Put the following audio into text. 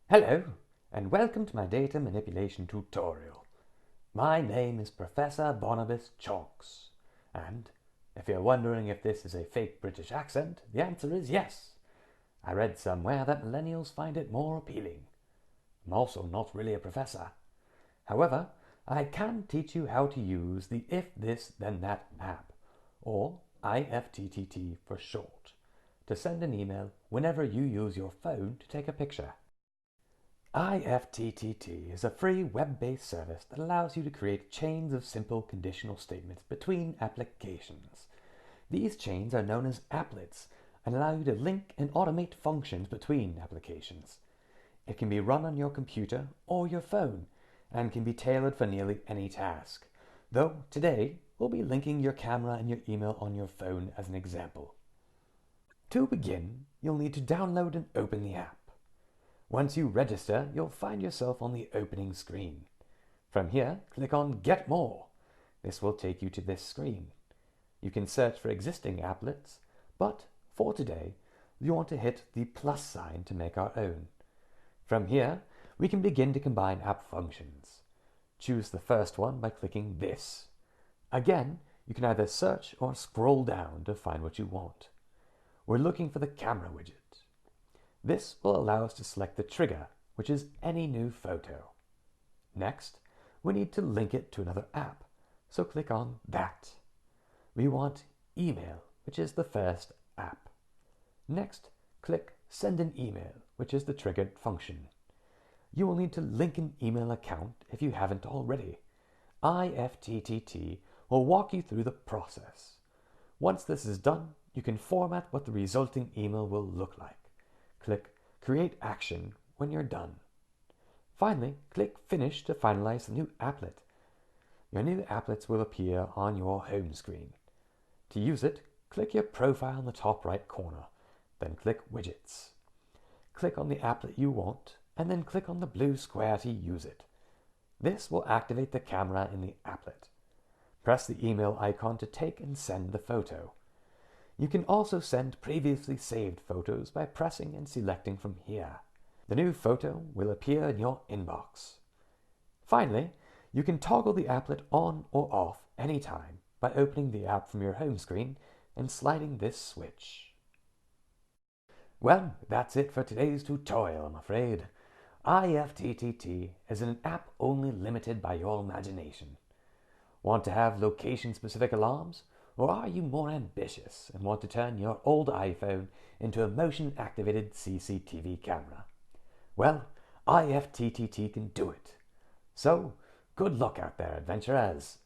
Hello, and welcome to my data manipulation tutorial. My name is Professor Barnabas Chonks, and if you're wondering if this is a fake British accent, the answer is yes. I read somewhere that millennials find it more appealing. I'm also not really a professor. However, I can teach you how to use the If This Then That app, or IFTTT for short, to send an email whenever you use your phone to take a picture. IFTTT is a free web-based service that allows you to create chains of simple conditional statements between applications. These chains are known as applets and allow you to link and automate functions between applications. It can be run on your computer or your phone and can be tailored for nearly any task, though today we'll be linking your camera and your email on your phone as an example. To begin, you'll need to download and open the app. Once you register, you'll find yourself on the opening screen. From here, click on Get More. This will take you to this screen. You can search for existing applets, but for today, you want to hit the plus sign to make our own. From here, we can begin to combine app functions. Choose the first one by clicking this. Again, you can either search or scroll down to find what you want. We're looking for the camera widget. This will allow us to select the trigger, which is any new photo. Next, we need to link it to another app, so click on that. We want email, which is the first app. Next, click Send an email, which is the triggered function. You will need to link an email account if you haven't already. IFTTT will walk you through the process. Once this is done, you can format what the resulting email will look like. Click Create Action when you're done. Finally, click Finish to finalize the new applet. Your new applets will appear on your home screen. To use it, click your profile in the top right corner, then click Widgets. Click on the applet you want, and then click on the blue square to use it. This will activate the camera in the applet. Press the email icon to take and send the photo. You can also send previously saved photos by pressing and selecting from here. The new photo will appear in your inbox. Finally, you can toggle the applet on or off anytime by opening the app from your home screen and sliding this switch. Well, that's it for today's tutorial, I'm afraid. IFTTT is an app only limited by your imagination. Want to have location-specific alarms? Or are you more ambitious and want to turn your old iPhone into a motion-activated CCTV camera? Well, IFTTT can do it. So, good luck out there, adventurers!